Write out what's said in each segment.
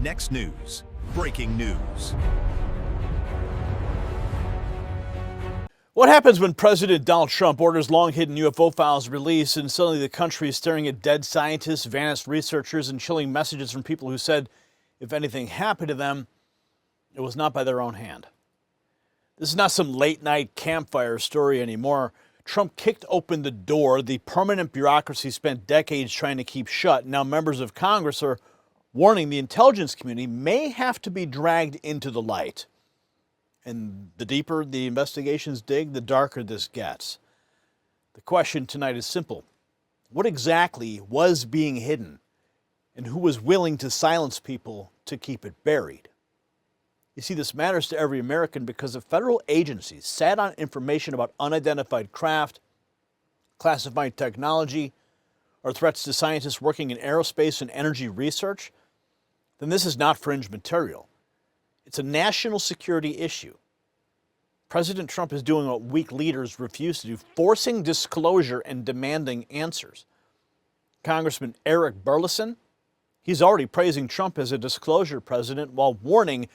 Next News. Breaking news. What happens when President Donald Trump orders long-hidden UFO files released and suddenly the country is staring at dead scientists, vanished researchers, and chilling messages from people who said if anything happened to them, it was not by their own hand? This is not some late-night campfire story anymore. Trump kicked open the door the permanent bureaucracy spent decades trying to keep shut. Now members of Congress are warning the intelligence community may have to be dragged into the light. And the deeper the investigations dig, the darker this gets. The question tonight is simple. What exactly was being hidden? And who was willing to silence people to keep it buried? You see, this matters to every American because if federal agencies sat on information about unidentified craft, classified technology, or threats to scientists working in aerospace and energy research, then this is not fringe material. It's a national security issue. President Trump is doing what weak leaders refuse to do, forcing disclosure and demanding answers. Congressman Eric Burlison, he's already praising Trump as a disclosure president while warning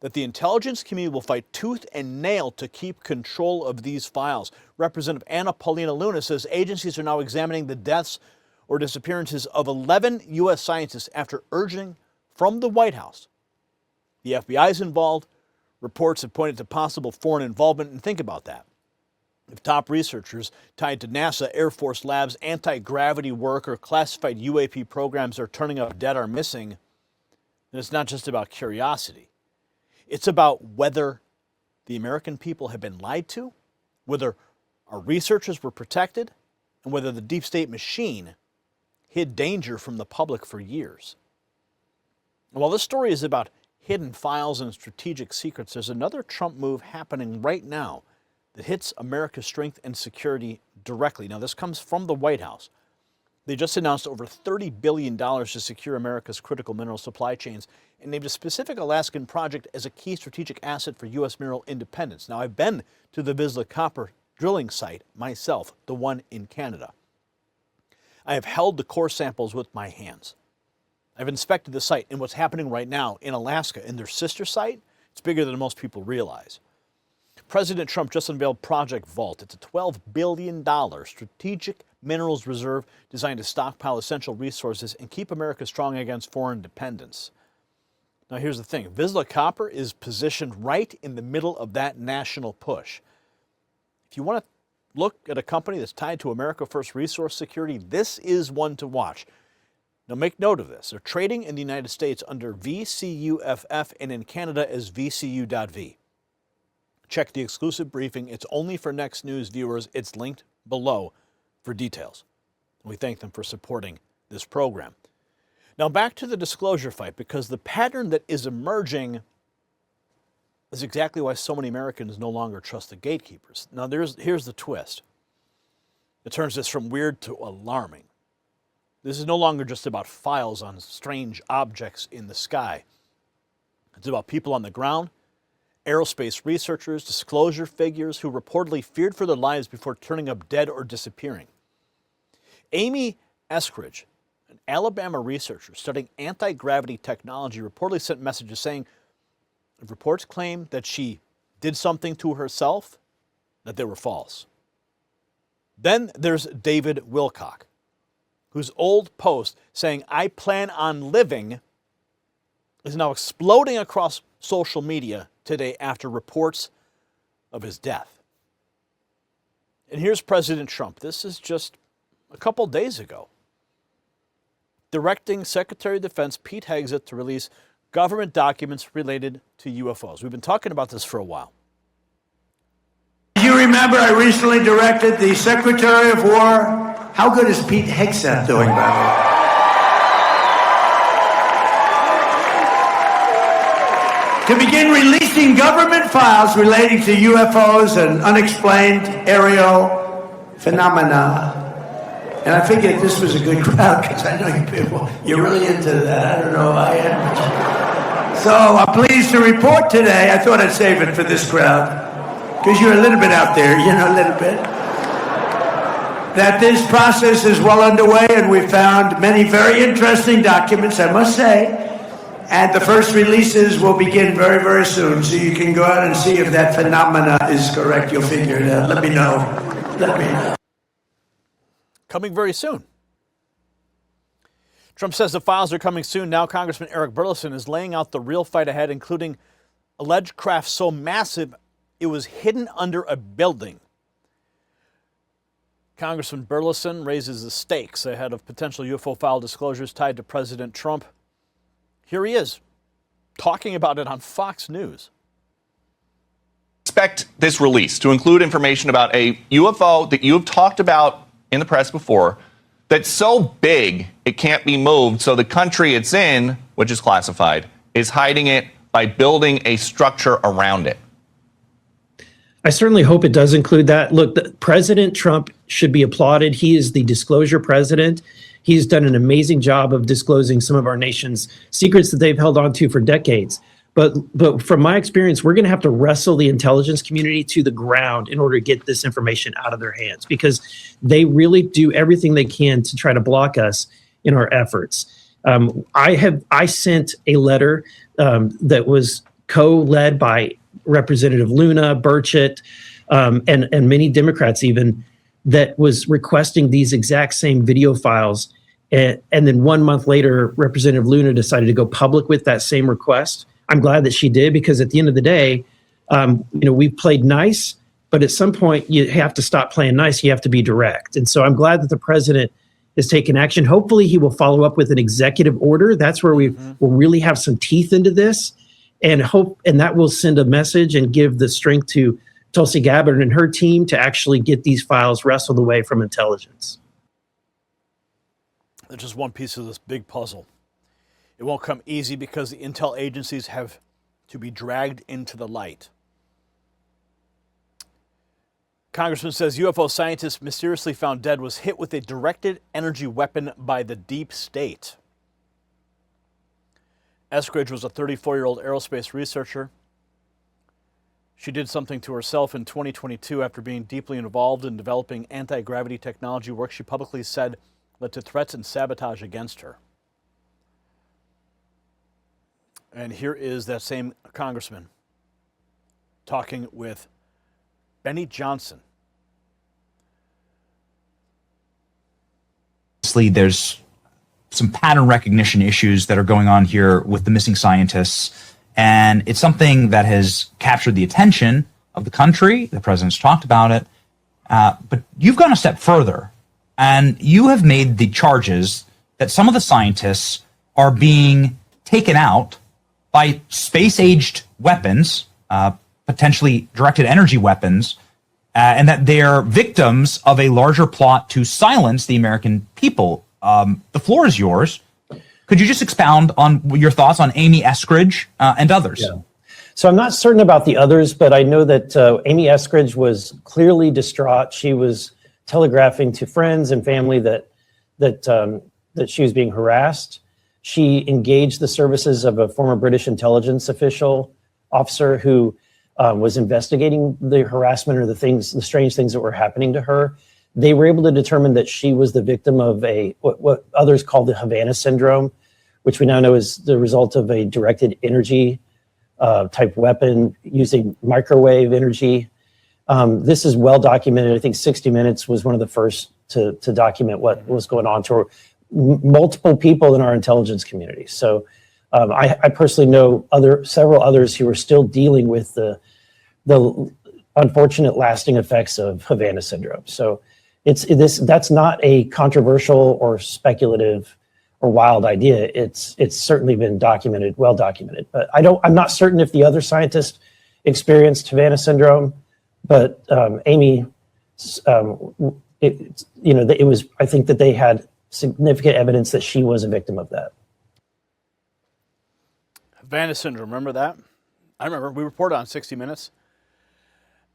that the intelligence community will fight tooth and nail to keep control of these files. Representative Anna Paulina Luna says agencies are now examining the deaths or disappearances of 11 U.S. scientists after urging from the White House. The FBI is involved. Reports have pointed to possible foreign involvement, and think about that. If top researchers tied to NASA, Air Force labs, anti-gravity work, or classified UAP programs are turning up dead or missing, then it's not just about curiosity. It's about whether the American people have been lied to, whether our researchers were protected, and whether the deep state machine hid danger from the public for years. And while this story is about hidden files and strategic secrets, there's another Trump move happening right now that hits America's strength and security directly. Now, this comes from the White House. They just announced over $30 billion to secure America's critical mineral supply chains and named a specific Alaskan project as a key strategic asset for U.S. mineral independence. Now, I've been to the Vizsla copper drilling site myself, the one in Canada. I have held the core samples with my hands. I've inspected the site, and what's happening right now in Alaska, in their sister site, it's bigger than most people realize. President Trump just unveiled Project Vault. It's a $12 billion strategic minerals reserve designed to stockpile essential resources and keep America strong against foreign dependence. Now here's the thing, Vizsla Copper is positioned right in the middle of that national push. If you want to look at a company that's tied to America First resource security, this is one to watch. Now make note of this. They're trading in the United States under VCUFF and in Canada as VCU.V. Check the exclusive briefing. It's only for Next News viewers. It's linked below for details. We thank them for supporting this program. Now back to the disclosure fight, because the pattern that is emerging is exactly why so many Americans no longer trust the gatekeepers. Now here's the twist. It turns this from weird to alarming. This is no longer just about files on strange objects in the sky. It's about people on the ground, aerospace researchers, disclosure figures who reportedly feared for their lives before turning up dead or disappearing. Amy Eskridge, an Alabama researcher studying anti-gravity technology, reportedly sent messages saying if reports claim that she did something to herself, that they were false. Then there's David Wilcock, whose old post saying, "I plan on living," is now exploding across social media today after reports of his death. And here's President Trump. This is just a couple days ago, directing Secretary of Defense Pete Hegseth to release government documents related to UFOs. We've been talking about this for a while. You remember I recently directed the Secretary of War. How good is Pete Hegseth doing, by the way? To begin releasing government files relating to UFOs and unexplained aerial phenomena. And I figured this was a good crowd because I know you people, you're really into that. I don't know, I am. So I'm pleased to report today, I thought I'd save it for this crowd, because you're a little bit out there, you know, a little bit, that this process is well underway, and we found many very interesting documents, I must say, And the first releases will begin very, very soon, so you can go out and see if that phenomena is correct. You'll figure it out. Let me know. Let me know. Coming very soon. Trump says the files are coming soon. Now Congressman Eric Burlison is laying out the real fight ahead, including alleged craft so massive it was hidden under a building. Congressman Burlison raises the stakes ahead of potential UFO file disclosures tied to President Trump. Here he is, talking about it on Fox News. Expect this release to include information about a UFO that you have talked about in the press before that's so big it can't be moved, so the country it's in, which is classified, is hiding it by building a structure around it. I certainly hope it does include that. Look, President Trump should be applauded. He is the disclosure president. He's done an amazing job of disclosing some of our nation's secrets that they've held on to for decades. But from my experience, we're going to have to wrestle the intelligence community to the ground in order to get this information out of their hands, because they really do everything they can to try to block us in our efforts. I sent a letter that was co-led by Representative Luna, Burchett, and many Democrats even, that was requesting these exact same video files. And then 1 month later, Representative Luna decided to go public with that same request. I'm glad that she did, because at the end of the day, we've played nice, but at some point you have to stop playing nice. You have to be direct. And so I'm glad that the president has taken action. Hopefully he will follow up with an executive order. That's where we will really have some teeth into this, and that will send a message and give the strength to Tulsi Gabbard and her team to actually get these files wrestled away from intelligence. There's just one piece of this big puzzle. It won't come easy because the intel agencies have to be dragged into the light. Congressman says UFO scientist mysteriously found dead was hit with a directed energy weapon by the deep state. Eskridge was a 34-year-old aerospace researcher. She did something to herself in 2022 after being deeply involved in developing anti-gravity technology work she publicly said led to threats and sabotage against her. And here is that same congressman talking with Benny Johnson. There's some pattern recognition issues that are going on here with the missing scientists, and it's something that has captured the attention of the country. The president's talked about it, but you've gone a step further, and you have made the charges that some of the scientists are being taken out by space-aged weapons, potentially directed energy weapons, and that they're victims of a larger plot to silence the American people. The floor is yours. Could you just expound on your thoughts on Amy Eskridge and others? Yeah. So I'm not certain about the others, but I know that Amy Eskridge was clearly distraught. She was telegraphing to friends and family that she was being harassed. She engaged the services of a former British intelligence officer who was investigating the harassment or the strange things that were happening to her. They were able to determine that she was the victim of what others call the Havana syndrome, which we now know is the result of a directed energy type weapon using microwave energy. This is well documented. I think 60 Minutes was one of the first to document what was going on to her. Multiple people in our intelligence community. So I personally know several others who are still dealing with the unfortunate lasting effects of Havana syndrome. So that's not a controversial or speculative or wild idea. It's certainly been documented, well documented. But I'm not certain if the other scientists experienced Havana syndrome, but Amy, it was. I think that they had significant evidence that she was a victim of that. Havana syndrome, remember that? I remember, we reported on 60 Minutes.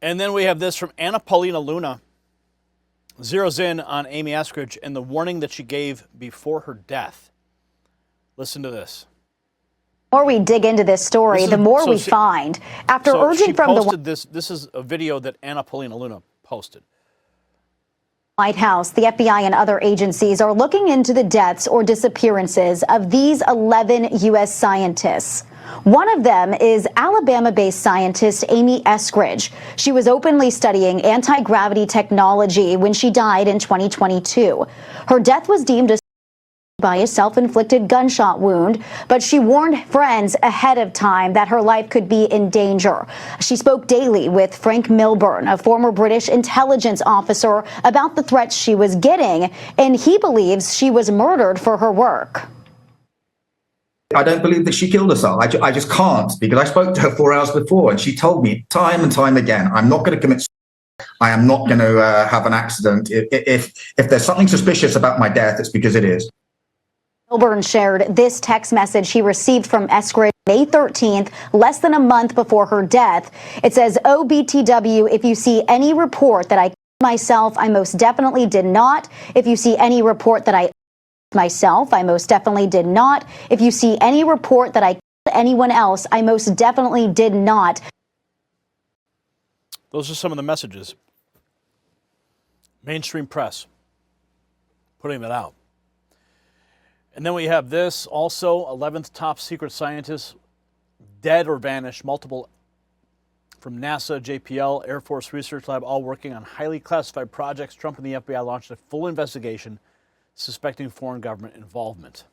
And then we have this from Anna Paulina Luna, zeroes in on Amy Eskridge and the warning that she gave before her death. Listen to this. The more we dig into this story, the more we find. After urging from the... This is a video that Anna Paulina Luna posted. White House, the FBI and other agencies are looking into the deaths or disappearances of these 11 U.S. scientists. One of them is Alabama-based scientist Amy Eskridge. She was openly studying anti-gravity technology when she died in 2022. Her death was deemed by a self-inflicted gunshot wound, but she warned friends ahead of time that her life could be in danger. She spoke daily with Frank Milburn, a former British intelligence officer, about the threats she was getting, and he believes she was murdered for her work. I don't believe that she killed herself. I just can't, because I spoke to her 4 hours before and she told me time and time again, I'm not going to commit suicide. I am not going to have an accident. If there's something suspicious about my death, it's because it is. Milburn shared this text message he received from Eskridge May 13th, less than a month before her death. It says, "OBTW, if you see any report that I killed myself, I most definitely did not. If you see any report that I myself, I most definitely did not. If you see any report that I killed anyone else, I most definitely did not." Those are some of the messages. Mainstream press putting that out. And then we have this also, 11th top secret scientist, dead or vanished, multiple from NASA, JPL, Air Force Research Lab, all working on highly classified projects. Trump and the FBI launched a full investigation suspecting foreign government involvement.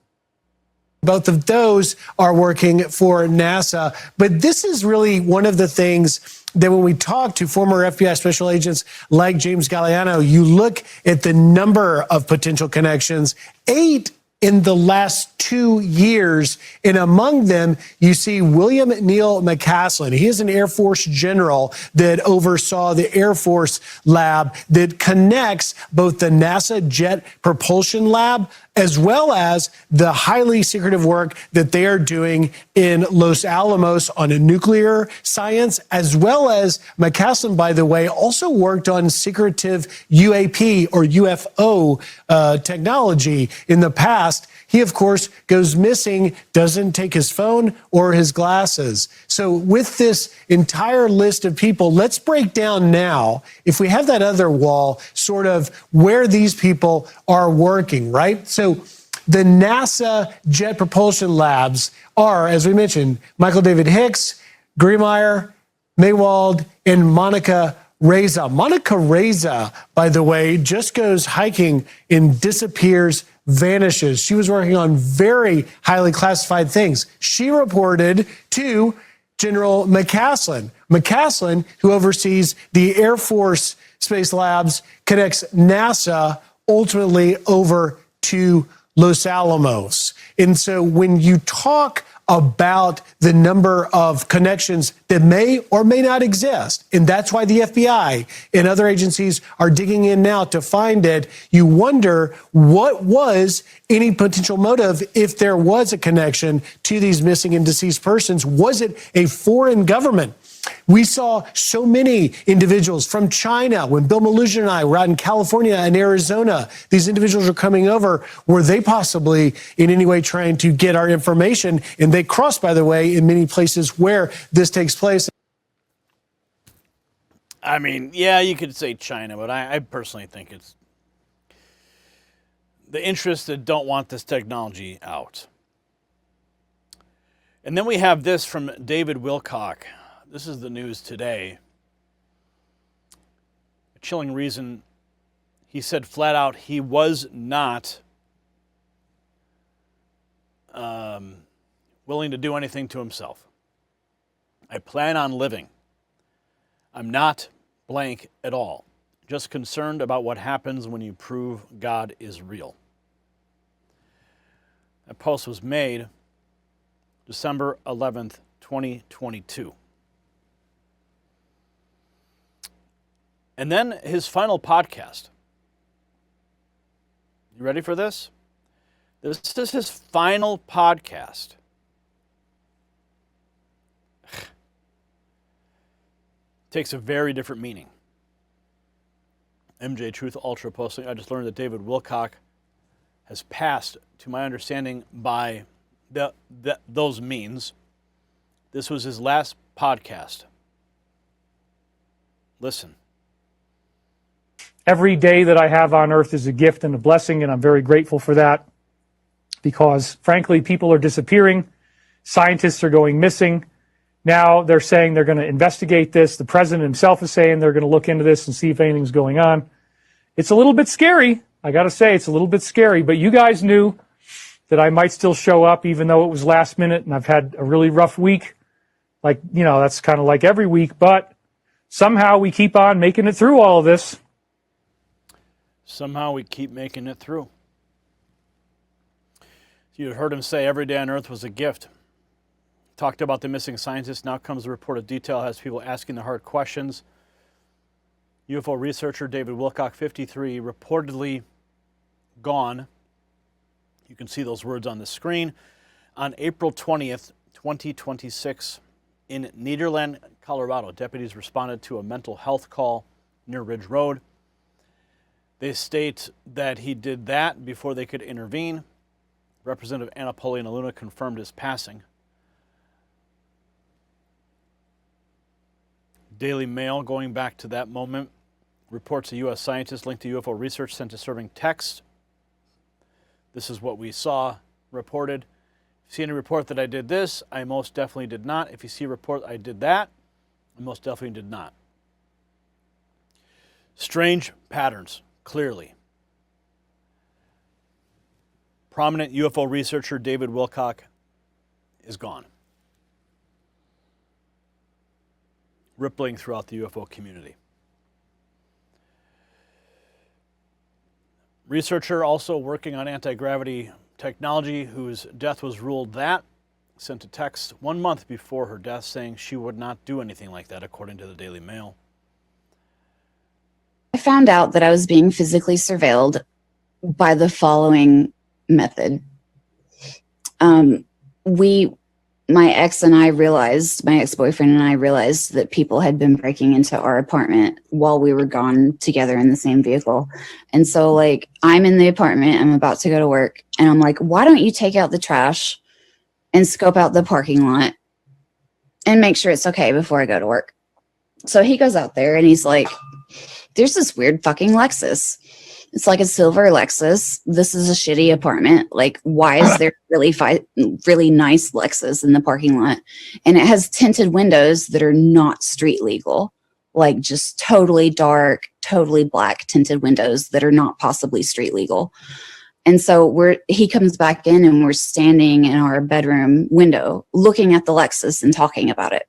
Both of those are working for NASA. But this is really one of the things that when we talk to former FBI special agents like James Galliano, you look at the number of potential connections, 8 in the last 2 years. And among them, you see William Neal McCaslin. He is an Air Force general that oversaw the Air Force lab that connects both the NASA Jet Propulsion Lab as well as the highly secretive work that they are doing in Los Alamos on a nuclear science, as well as McCaslin, by the way, also worked on secretive UAP or UFO technology in the past. He, of course, goes missing, doesn't take his phone or his glasses. So with this entire list of people, let's break down now, if we have that other wall, sort of where these people are working, right? So the NASA Jet Propulsion Labs are, as we mentioned, Michael David Hicks, Griemeyer, Maywald, and Monica Reza. Monica Reza, by the way, just goes hiking and disappears, vanishes. She was working on very highly classified things. She reported to General McCaslin. McCaslin, who oversees the Air Force Space Labs, connects NASA ultimately over to Los Alamos. And so when you talk about the number of connections that may or may not exist, and that's why the FBI and other agencies are digging in now to find it, you wonder what was any potential motive if there was a connection to these missing and deceased persons. Was it a foreign government? We saw so many individuals from China when Bill Malugin and I were out in California and Arizona. These individuals were coming over. Were they possibly in any way trying to get our information? And they cross, by the way, in many places where this takes place. I mean, yeah, you could say China, but I personally think it's the interests that don't want this technology out. And then we have this from David Wilcock. This is the news today. A chilling reason. He said flat out he was not willing to do anything to himself. I plan on living. I'm not blank at all. Just concerned about what happens when you prove God is real. That post was made December 11th, 2022. And then his final podcast. You ready for this? This is his final podcast. Takes a very different meaning. MJ Truth Ultra posting, I just learned that David Wilcock has passed, to my understanding, by those means. This was his last podcast. Listen. Every day that I have on Earth is a gift and a blessing, and I'm very grateful for that because, frankly, people are disappearing. Scientists are going missing. Now they're saying they're going to investigate this. The president himself is saying they're going to look into this and see if anything's going on. It's a little bit scary. I got to say, it's a little bit scary, but you guys knew that I might still show up even though it was last minute and I've had a really rough week. Like, you know, that's kind of like every week, but somehow we keep on making it through all of this. Somehow we keep making it through. You heard him say every day on Earth was a gift. Talked about the missing scientist. Now comes the report of detail, has people asking the hard questions. UFO researcher David Wilcock, 53, reportedly gone. You can see those words on the screen. On April 20th, 2026, in Nederland, Colorado, deputies responded to a mental health call near Ridge Road. They state that he did that before they could intervene. Representative Anna Paulina Luna confirmed his passing. Daily Mail, going back to that moment, reports a U.S. scientist linked to UFO research sent a disturbing text. This is what we saw reported. If you see any report that I did this, I most definitely did not. If you see a report I did that, I most definitely did not. Strange patterns, clearly. Prominent UFO researcher David Wilcock is gone. Rippling throughout the UFO community. Researcher also working on anti-gravity technology whose death was ruled that, sent a text 1 month before her death saying she would not do anything like that, according to the Daily Mail. I found out that I was being physically surveilled by the following method. My ex-boyfriend and I realized that people had been breaking into our apartment while we were gone together in the same vehicle. And so, like, I'm in the apartment, I'm about to go to work, and I'm like, why don't you take out the trash and scope out the parking lot and make sure it's okay before I go to work? So he goes out there and he's like, there's this weird fucking Lexus. It's like a silver Lexus. This is a shitty apartment. Like, why is there really nice Lexus in the parking lot? And it has tinted windows that are not street legal. Like, just totally dark, totally black tinted windows that are not possibly street legal. And so he comes back in and we're standing in our bedroom window looking at the Lexus and talking about it.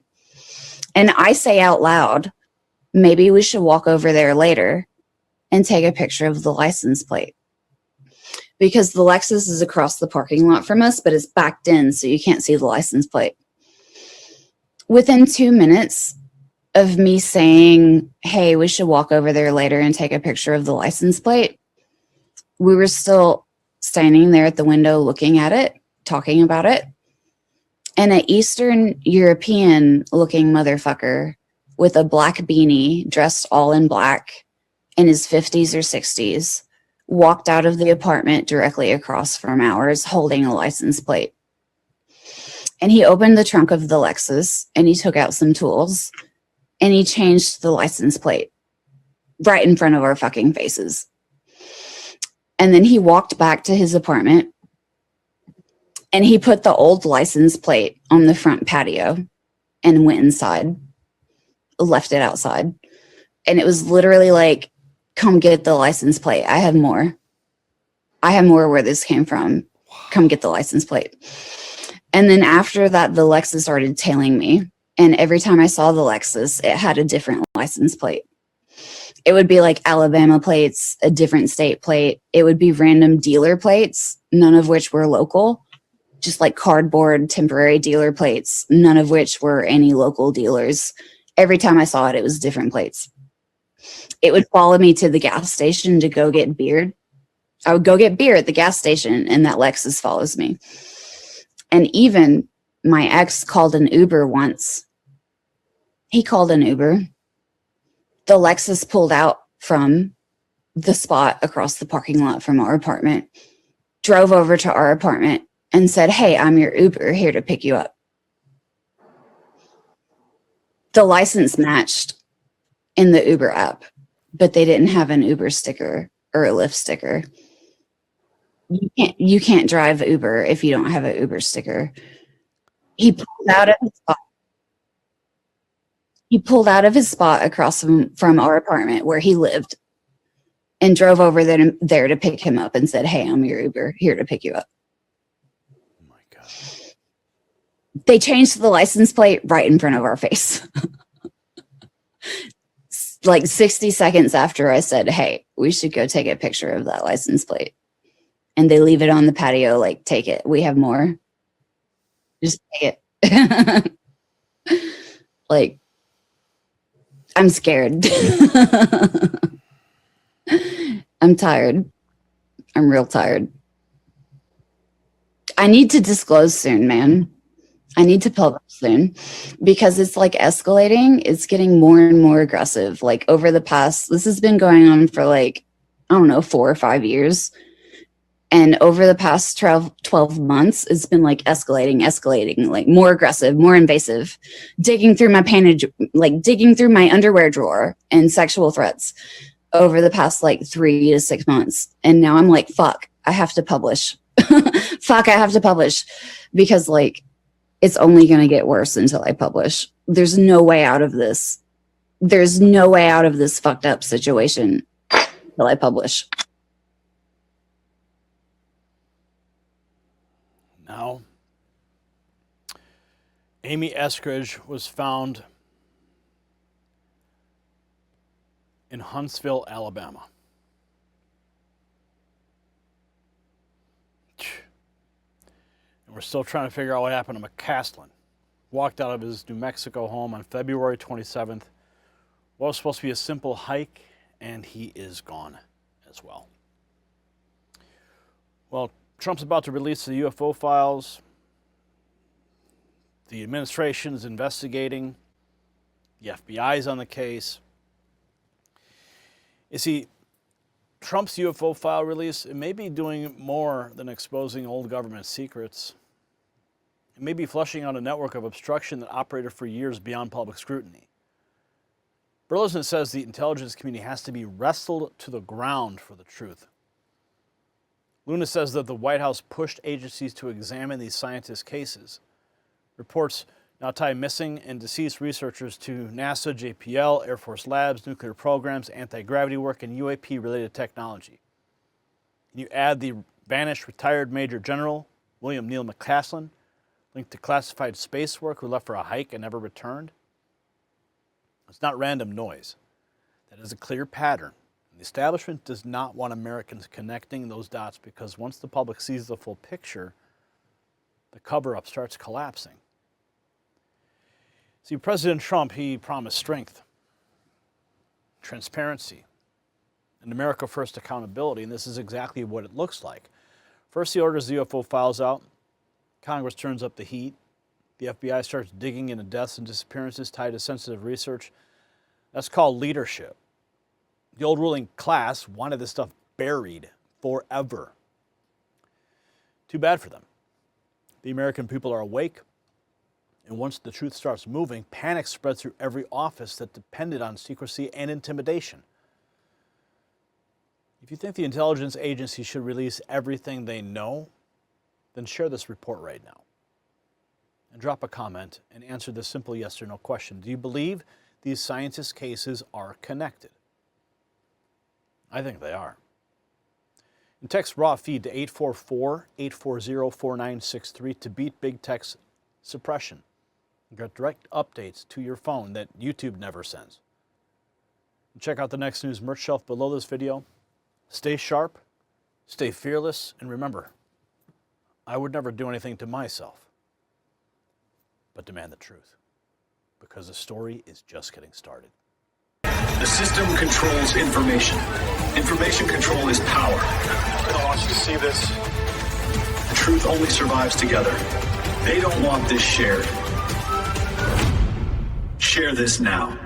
And I say out loud, maybe we should walk over there later and take a picture of the license plate. Because the Lexus is across the parking lot from us, but it's backed in, so you can't see the license plate. Within 2 minutes of me saying, hey, we should walk over there later and take a picture of the license plate, we were still standing there at the window looking at it, talking about it. And an Eastern European looking motherfucker with a black beanie, dressed all in black, in his 50s or 60s, walked out of the apartment directly across from ours holding a license plate. And he opened the trunk of the Lexus and he took out some tools and he changed the license plate right in front of our fucking faces. And then he walked back to his apartment and he put the old license plate on the front patio and went inside, left it outside. And it was literally like, come get the license plate. I have more. I have more where this came from. Come get the license plate. And then after that, the Lexus started tailing me. And every time I saw the Lexus, it had a different license plate. It would be like Alabama plates, a different state plate. It would be random dealer plates, none of which were local. Just like cardboard temporary dealer plates, none of which were any local dealers. Every time I saw it, it was different plates. It would follow me to the gas station to go get beer. I would go get beer at the gas station and that Lexus follows me. And even my ex called an Uber once. He called an Uber. The Lexus pulled out from the spot across the parking lot from our apartment, drove over to our apartment and said, hey, I'm your Uber here to pick you up. The license matched in the Uber app. but they didn't have an Uber sticker or a Lyft sticker. You can't drive Uber if you don't have an Uber sticker. He pulled out of his spot. He pulled out of his spot across from our apartment where he lived and drove over there to pick him up and said, "Hey, I'm your Uber, here to pick you up." Oh my God. They changed the license plate right in front of our face. Like 60 seconds after I said, "Hey, we should go take a picture of that license plate." And they leave it on the patio, like, "Take it. We have more. Just take it." Like, I'm scared. I'm tired. I'm real tired. I need to disclose soon, man. I need to publish soon because it's like escalating. It's getting more and more aggressive. Like over the past, this has been going on for like, I don't know, 4 or 5 years. And over the past 12 months, it's been like escalating, like more aggressive, more invasive, digging through my underwear drawer and sexual threats over the past like 3 to 6 months. And now I'm like, fuck, I have to publish. Fuck, I have to publish because like, it's only going to get worse until I publish. There's no way out of this. There's no way out of this fucked up situation until I publish. Now, Amy Eskridge was found in Huntsville, Alabama. And we're still trying to figure out what happened to McCaslin. Walked out of his New Mexico home on February 27th. What was supposed to be a simple hike, and he is gone as well. Well, Trump's about to release the UFO files. The administration is investigating. The FBI is on the case. You see, Trump's UFO file release, it may be doing more than exposing old government secrets. It may be flushing out a network of obstruction that operated for years beyond public scrutiny. Burlison says the intelligence community has to be wrestled to the ground for the truth. Luna says that the White House pushed agencies to examine these scientists' cases. Reports now tie missing and deceased researchers to NASA, JPL, Air Force labs, nuclear programs, anti-gravity work, and UAP-related technology. And you add the vanished retired Major General William Neal McCaslin, linked to classified space work, who left for a hike and never returned. It's not random noise. That is a clear pattern. The establishment does not want Americans connecting those dots because once the public sees the full picture, the cover-up starts collapsing. See, President Trump, he promised strength, transparency, and America First accountability, and this is exactly what it looks like. First, he orders the UFO files out. Congress turns up the heat. The FBI starts digging into deaths and disappearances tied to sensitive research. That's called leadership. The old ruling class wanted this stuff buried forever. Too bad for them. The American people are awake, and once the truth starts moving, panic spreads through every office that depended on secrecy and intimidation. If you think the intelligence agency should release everything they know, then share this report right now. And drop a comment and answer this simple yes or no question. Do you believe these scientists' cases are connected? I think they are. And text raw feed to 844-840-4963 to beat big text suppression. And get direct updates to your phone that YouTube never sends. And check out the Next News merch shelf below this video. Stay sharp, stay fearless, and remember, I would never do anything to myself but demand the truth, because the story is just getting started. The system controls information. Information control is power. I want you to see this. The truth only survives together. They don't want this shared. Share this now.